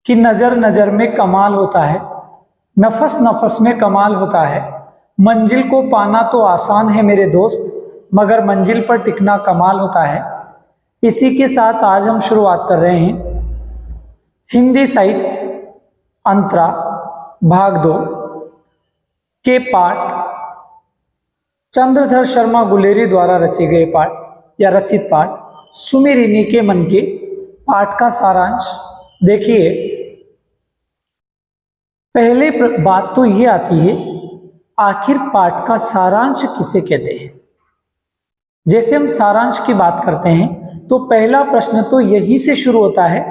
कि नजर नजर में कमाल होता है, नफस नफस में कमाल होता है। मंजिल को पाना तो आसान है मेरे दोस्त, मगर मंजिल पर टिकना कमाल होता है। इसी के साथ आज हम शुरुआत कर रहे हैं हिंदी साहित्य अंतरा भाग 2 के पाठ चंद्रधर शर्मा गुलेरी द्वारा रचे गए पाठ या रचित पाठ सुमेरिनी के मन के पाठ का सारांश। देखिए, पहले बात तो ये आती है, आखिर पाठ का सारांश किसे कहते हैं। जैसे हम सारांश की बात करते हैं तो पहला प्रश्न तो यही से शुरू होता है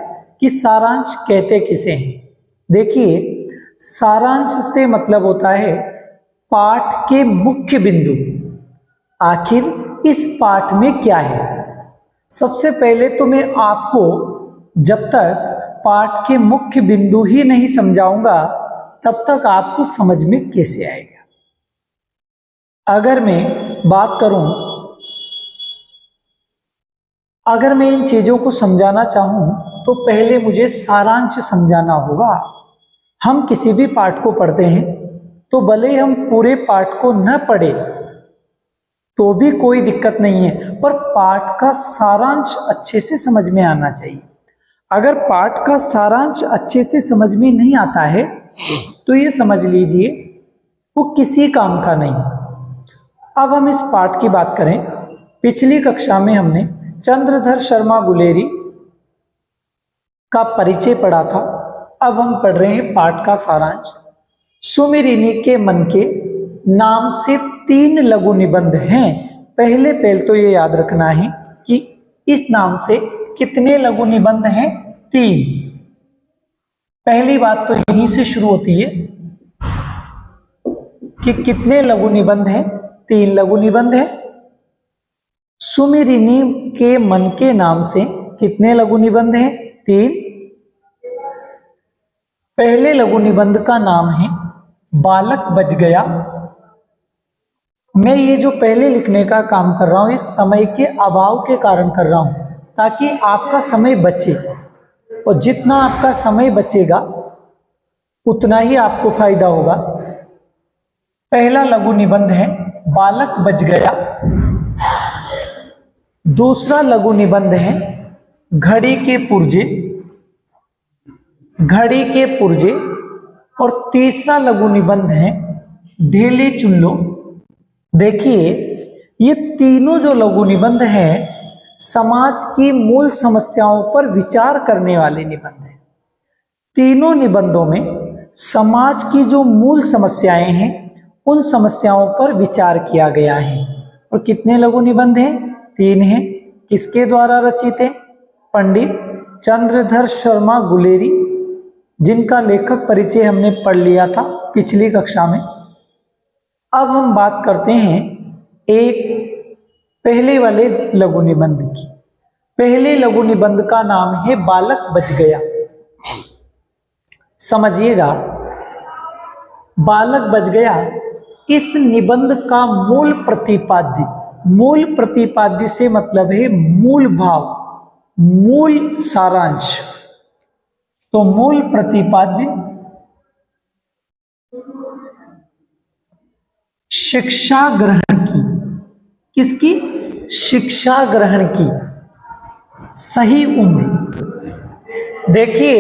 कि सारांश कहते किसे हैं। देखिए, सारांश से मतलब होता है पाठ के मुख्य बिंदु, आखिर इस पाठ में क्या है। सबसे पहले तो मैं आपको जब तक पाठ के मुख्य बिंदु ही नहीं समझाऊंगा तब तक आपको समझ में कैसे आएगा। अगर मैं इन चीजों को समझाना चाहूं तो पहले मुझे सारांश समझाना होगा। हम किसी भी पाठ को पढ़ते हैं तो भले हम पूरे पाठ को न पढ़े तो भी कोई दिक्कत नहीं है, पर पाठ का सारांश अच्छे से समझ में आना चाहिए। अगर पाठ का सारांश अच्छे से समझ में नहीं आता है तो ये समझ लीजिए वो किसी काम का नहीं। अब हम इस पाठ की बात करें, पिछली कक्षा में हमने चंद्रधर शर्मा गुलेरी का परिचय पढ़ा था। अब हम पढ़ रहे हैं पाठ का सारांश। सुमेरिनी के मन के नाम से 3 लघु निबंध हैं। पहले तो ये याद रखना है कि इस नाम से कितने लघु निबंध हैं? 3। पहली बात तो यहीं से शुरू होती है कि कितने लघु निबंध हैं? 3 लघु निबंध हैं। सुमेरिनी के मन के नाम से कितने लघु निबंध हैं? 3। पहले लघु निबंध का नाम है बालक बच गया। मैं ये जो पहले लिखने का काम कर रहा हूं, इस समय के अभाव के कारण कर रहा हूं ताकि आपका समय बचे, और जितना आपका समय बचेगा उतना ही आपको फायदा होगा। पहला लघु निबंध है बालक बच गया। दूसरा लघु निबंध है घड़ी के पुर्जे, और तीसरा लघु निबंध है ढीली चुन लो। देखिए, ये तीनों जो लघु निबंध हैं समाज की मूल समस्याओं पर विचार करने वाले निबंध हैं। तीनों निबंधों में समाज की जो मूल समस्याएं हैं उन समस्याओं पर विचार किया गया है। और कितने लघु निबंध हैं? 3 हैं। किसके द्वारा रचित है? पंडित चंद्रधर शर्मा गुलेरी, जिनका लेखक परिचय हमने पढ़ लिया था पिछली कक्षा में। अब हम बात करते हैं एक पहले वाले लघु निबंध की। पहले लघु निबंध का नाम है बालक बच गया। समझिएगा, बालक बच गया इस निबंध का मूल प्रतिपाद्य से मतलब है मूल भाव, मूल सारांश। तो मूल प्रतिपाद्य शिक्षा ग्रहण की, किसकी? शिक्षा ग्रहण की सही उम्र। देखिए,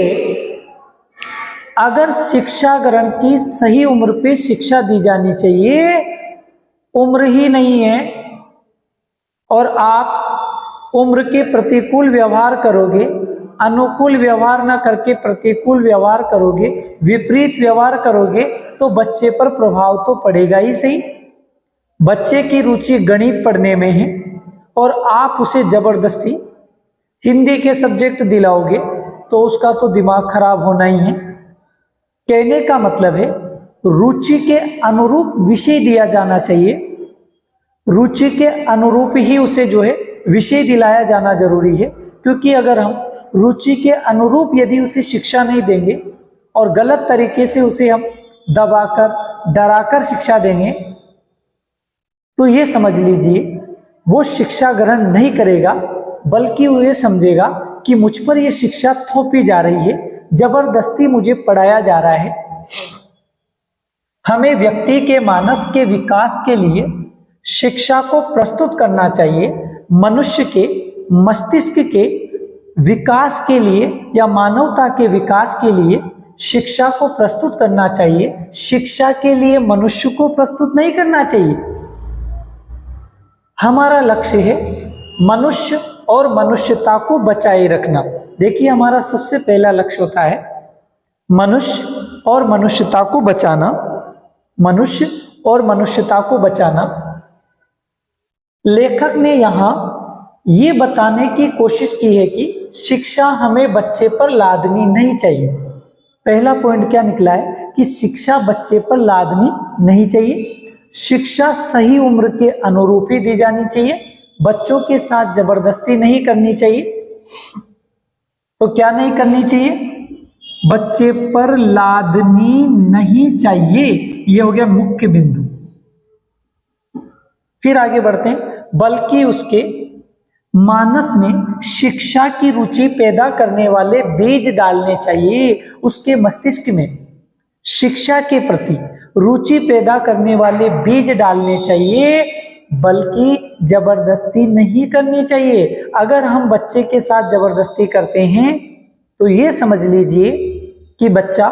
अगर शिक्षा ग्रहण की सही उम्र पे शिक्षा दी जानी चाहिए, उम्र ही नहीं है और आप उम्र के प्रतिकूल व्यवहार करोगे, अनुकूल व्यवहार ना करके प्रतिकूल व्यवहार करोगे, विपरीत व्यवहार करोगे तो बच्चे पर प्रभाव तो पड़ेगा ही सही। बच्चे की रुचि गणित पढ़ने में है और आप उसे जबरदस्ती हिंदी के सब्जेक्ट दिलाओगे तो उसका तो दिमाग खराब होना ही है। कहने का मतलब है रुचि के अनुरूप विषय दिया जाना चाहिए, रुचि के अनुरूप ही उसे जो है विषय दिलाया जाना जरूरी है। क्योंकि अगर हम रुचि के अनुरूप यदि उसे शिक्षा नहीं देंगे और गलत तरीके से उसे हम दबाकर डराकर शिक्षा देंगे तो ये समझ लीजिए वो शिक्षा ग्रहण नहीं करेगा, बल्कि वो ये समझेगा कि मुझ पर ये शिक्षा थोपी जा रही है, जबरदस्ती मुझे पढ़ाया जा रहा है। हमें व्यक्ति के मानस के विकास के लिए शिक्षा को प्रस्तुत करना चाहिए। मनुष्य के मस्तिष्क के विकास के लिए या मानवता के विकास के लिए शिक्षा को प्रस्तुत करना चाहिए। शिक्षा के लिए मनुष्य को प्रस्तुत नहीं करना चाहिए। हमारा लक्ष्य है मनुष्य और मनुष्यता को बचाए रखना। देखिए, हमारा सबसे पहला लक्ष्य होता है मनुष्य और मनुष्यता को बचाना। मनुष्य और मनुष्यता को बचाना। लेखक ने यहाँ ये बताने की कोशिश की है कि शिक्षा हमें बच्चे पर लादनी नहीं चाहिए। पहला पॉइंट क्या निकला है कि शिक्षा बच्चे पर लादनी नहीं चाहिए। शिक्षा सही उम्र के अनुरूप ही दी जानी चाहिए। बच्चों के साथ जबरदस्ती नहीं करनी चाहिए। तो क्या नहीं करनी चाहिए? बच्चे पर लादनी नहीं चाहिए। यह हो गया मुख्य बिंदु। फिर आगे बढ़ते हैं। बल्कि उसके मानस में शिक्षा की रुचि पैदा करने वाले बीज डालने चाहिए। उसके मस्तिष्क में शिक्षा के प्रति रुचि पैदा करने वाले बीज डालने चाहिए, बल्कि जबरदस्ती नहीं करनी चाहिए। अगर हम बच्चे के साथ जबरदस्ती करते हैं तो ये समझ लीजिए कि बच्चा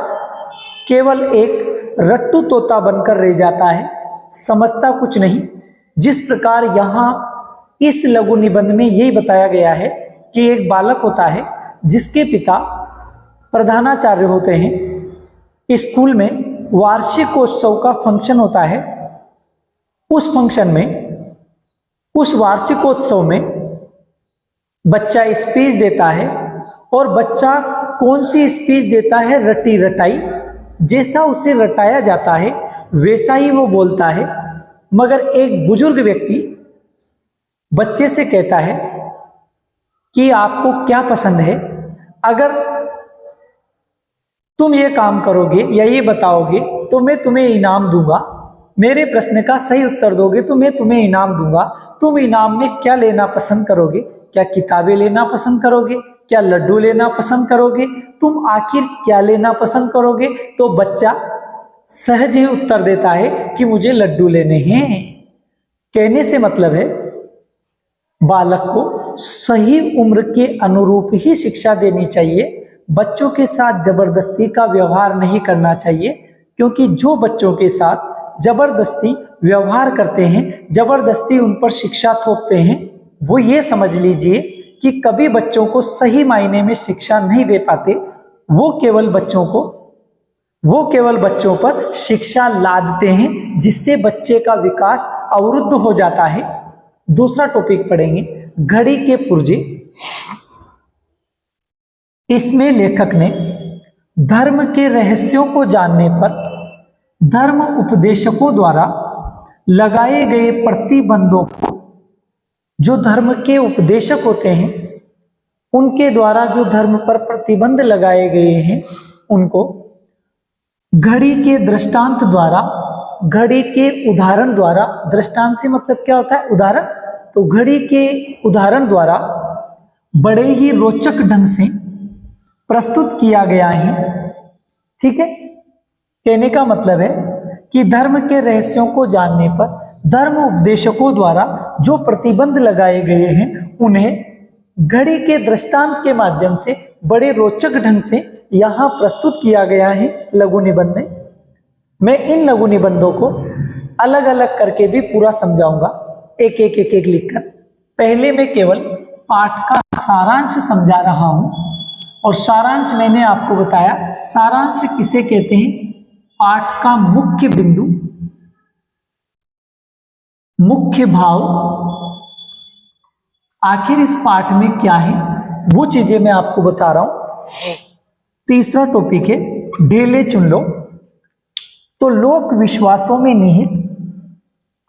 केवल एक रट्टू तोता बनकर रह जाता है, समझता कुछ नहीं। जिस प्रकार यहाँ इस लघु निबंध में यही बताया गया है कि एक बालक होता है जिसके पिता प्रधानाचार्य होते हैं। स्कूल में वार्षिकोत्सव का फंक्शन होता है। उस फंक्शन में, उस वार्षिकोत्सव में बच्चा स्पीच देता है और बच्चा कौन सी स्पीच देता है? रटी रटाई। जैसा उसे रटाया जाता है वैसा ही वो बोलता है। मगर एक बुजुर्ग व्यक्ति बच्चे से कहता है कि आपको क्या पसंद है? अगर तुम ये काम करोगे या ये बताओगे तो मैं तुम्हें इनाम दूंगा। मेरे प्रश्न का सही उत्तर दोगे तो मैं तुम्हें इनाम दूंगा। तुम इनाम में क्या लेना पसंद करोगे? क्या किताबें लेना पसंद करोगे? क्या लड्डू लेना पसंद करोगे? तुम आखिर क्या लेना पसंद करोगे? तो बच्चा सहज ही उत्तर देता है कि मुझे लड्डू लेने हैं। कहने से मतलब है बालक को सही उम्र के अनुरूप ही शिक्षा देनी चाहिए। बच्चों के साथ जबरदस्ती का व्यवहार नहीं करना चाहिए, क्योंकि जो बच्चों के साथ जबरदस्ती व्यवहार करते हैं, जबरदस्ती उन पर शिक्षा थोपते हैं, वो ये समझ लीजिए कि कभी बच्चों को सही मायने में शिक्षा नहीं दे पाते। वो केवल बच्चों पर शिक्षा लादते हैं, जिससे बच्चे का विकास अवरुद्ध हो जाता है। दूसरा टॉपिक पढ़ेंगे, घड़ी के पुर्जे। इसमें लेखक ने धर्म के रहस्यों को जानने पर धर्म उपदेशकों द्वारा लगाए गए प्रतिबंधों को, जो धर्म के उपदेशक होते हैं उनके द्वारा जो धर्म पर प्रतिबंध लगाए गए हैं, उनको घड़ी के दृष्टांत द्वारा, घड़ी के उदाहरण द्वारा, दृष्टांत से मतलब क्या होता है? उदाहरण। तो घड़ी के उदाहरण द्वारा बड़े ही रोचक ढंग से प्रस्तुत किया गया है। ठीक है, कहने का मतलब है कि धर्म के रहस्यों को जानने पर धर्म उपदेशकों द्वारा जो प्रतिबंध लगाए गए हैं, उन्हें घड़ी के दृष्टांत के माध्यम से बड़े रोचक ढंग से यहाँ प्रस्तुत किया गया है लघु निबंध में। मैं इन लघु निबंधों को अलग अलग करके भी पूरा समझाऊंगा, एक एक लिखकर। पहले मैं केवल पाठ का सारांश समझा रहा हूं, और सारांश मैंने आपको बताया। सारांश किसे कहते हैं? पाठ का मुख्य बिंदु, मुख्य भाव, आखिर इस पाठ में क्या है, वो चीजें मैं आपको बता रहा हूं। तीसरा टॉपिक है ढेले चुन लो। तो लोक विश्वासों में निहित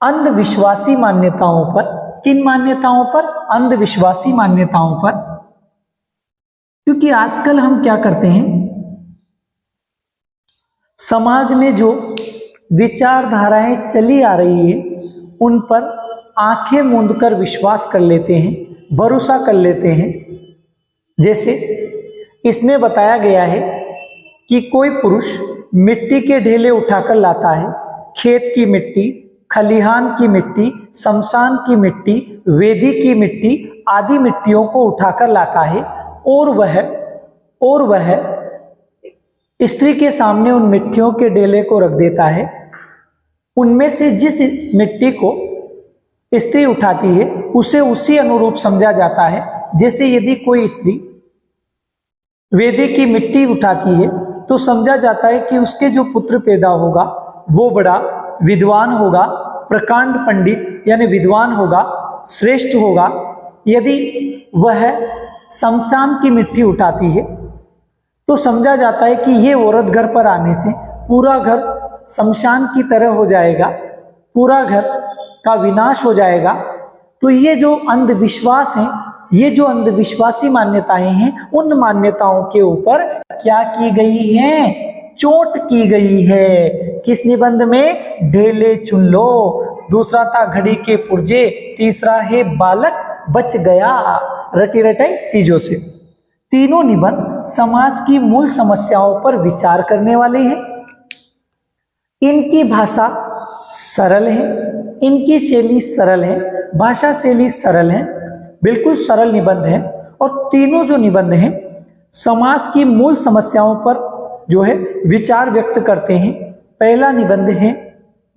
अंधविश्वासी मान्यताओं पर, किन मान्यताओं पर? अंधविश्वासी मान्यताओं पर। क्योंकि आजकल हम क्या करते हैं, समाज में जो विचारधाराएं चली आ रही है उन पर आंखें मूंदकर विश्वास कर लेते हैं, भरोसा कर लेते हैं। जैसे इसमें बताया गया है कि कोई पुरुष मिट्टी के ढेले उठाकर लाता है, खेत की मिट्टी, खलिहान की मिट्टी, शमशान की मिट्टी, वेदी की मिट्टी आदि मिट्टियों को उठाकर लाता है और वह स्त्री के सामने उन मिट्टियों के ढेले को रख देता है। उनमें से जिस मिट्टी को स्त्री उठाती है उसे उसी अनुरूप समझा जाता है। जैसे यदि कोई स्त्री वेदी की मिट्टी उठाती है तो समझा जाता है कि उसके जो पुत्र पैदा होगा वो बड़ा विद्वान होगा, प्रकांड पंडित यानी विद्वान होगा, श्रेष्ठ होगा। यदि वह शमशान की मिट्टी उठाती है तो समझा जाता है कि ये औरत घर पर आने से पूरा घर शमशान की तरह हो जाएगा, पूरा घर का विनाश हो जाएगा। तो ये जो अंधविश्वास है, ये जो अंधविश्वासी मान्यताएं हैं, उन मान्यताओं के ऊपर क्या की गई है? चोट की गई है। किस निबंध में? ढेले चुन लो। दूसरा था घड़ी के पुर्जे, तीसरा है बालक बच गया। रटी रटाई चीजों से। तीनों निबंध समाज की मूल समस्याओं पर विचार करने वाले हैं। इनकी भाषा सरल है, इनकी शैली सरल है, भाषा शैली सरल है, बिल्कुल सरल निबंध है। और तीनों जो निबंध हैं समाज की मूल समस्याओं पर जो है विचार व्यक्त करते हैं। पहला निबंध है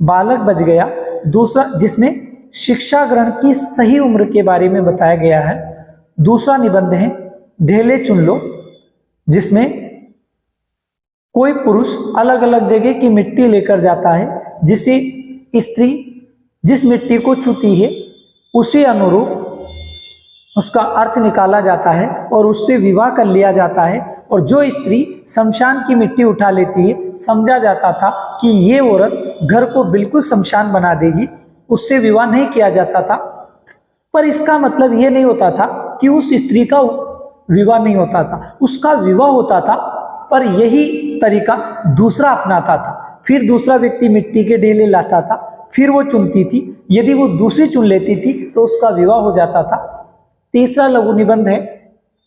बालक बच गया, दूसरा जिसमें शिक्षा ग्रहण की सही उम्र के बारे में बताया गया है। दूसरा निबंध है ढेले चुन लो, जिसमें कोई पुरुष अलग अलग जगह की मिट्टी लेकर जाता है, जिसे स्त्री जिस मिट्टी को छूती है उसी अनुरूप उसका अर्थ निकाला जाता है और उससे विवाह कर लिया जाता है। और जो स्त्री शमशान की मिट्टी उठा लेती है, समझा जाता था कि ये औरत घर को बिल्कुल शमशान बना देगी, उससे विवाह नहीं किया जाता था। पर इसका मतलब ये नहीं होता था कि उस स्त्री का विवाह नहीं होता था, उसका विवाह होता था, पर यही तरीका दूसरा अपनाता था। फिर दूसरा व्यक्ति मिट्टी के ढेले लाता था, फिर वो चुनती थी। यदि वो दूसरी चुन लेती थी तो उसका विवाह हो जाता था। तीसरा लघु निबंध है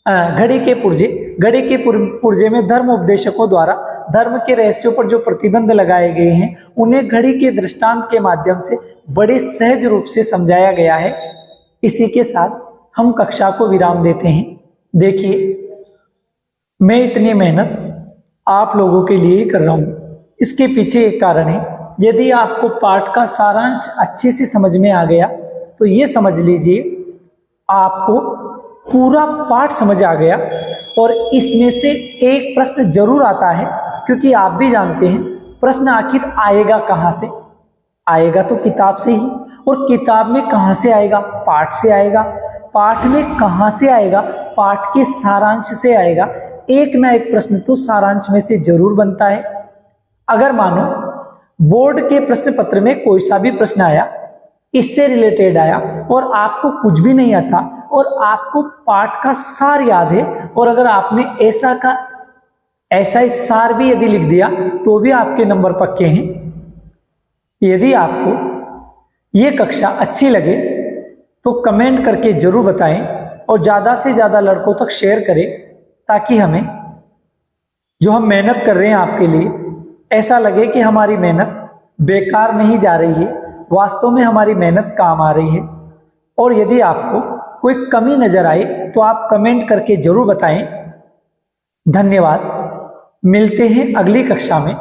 घड़ी के पुर्जे। घड़ी के पुर्जे में धर्म उपदेशकों द्वारा धर्म के रहस्यों पर जो प्रतिबंध लगाए गए हैं उन्हें घड़ी के दृष्टांत के माध्यम से बड़े सहज रूप से समझाया गया है। इसी के साथ हम कक्षा को विराम देते हैं। देखिए, मैं इतनी मेहनत आप लोगों के लिए ही कर रहा हूँ, इसके पीछे एक कारण है। यदि आपको पाठ का सारांश अच्छे से समझ में आ गया तो ये समझ लीजिए आपको पूरा पाठ समझ आ गया। और इसमें से एक प्रश्न जरूर आता है, क्योंकि आप भी जानते हैं प्रश्न आखिर आएगा कहाँ से? आएगा तो किताब से ही। और किताब में कहाँ से आएगा? पाठ से आएगा। पाठ में कहाँ से आएगा? पाठ के सारांश से आएगा। एक ना एक प्रश्न तो सारांश में से जरूर बनता है। अगर मानो बोर्ड के प्रश्न पत्र में कोई सा भी प्रश्न आया, इससे रिलेटेड आया और आपको कुछ भी नहीं आता और आपको पाठ का सार याद है, और अगर आपने ऐसा ही सार भी यदि लिख दिया तो भी आपके नंबर पक्के हैं। यदि आपको ये कक्षा अच्छी लगे तो कमेंट करके जरूर बताएं और ज़्यादा से ज़्यादा लड़कों तक शेयर करें, ताकि हमें जो हम मेहनत कर रहे हैं आपके लिए ऐसा लगे कि हमारी मेहनत बेकार नहीं जा रही है, वास्तव में हमारी मेहनत काम आ रही है। और यदि आपको कोई कमी नजर आए तो आप कमेंट करके जरूर बताएं। धन्यवाद। मिलते हैं अगली कक्षा में।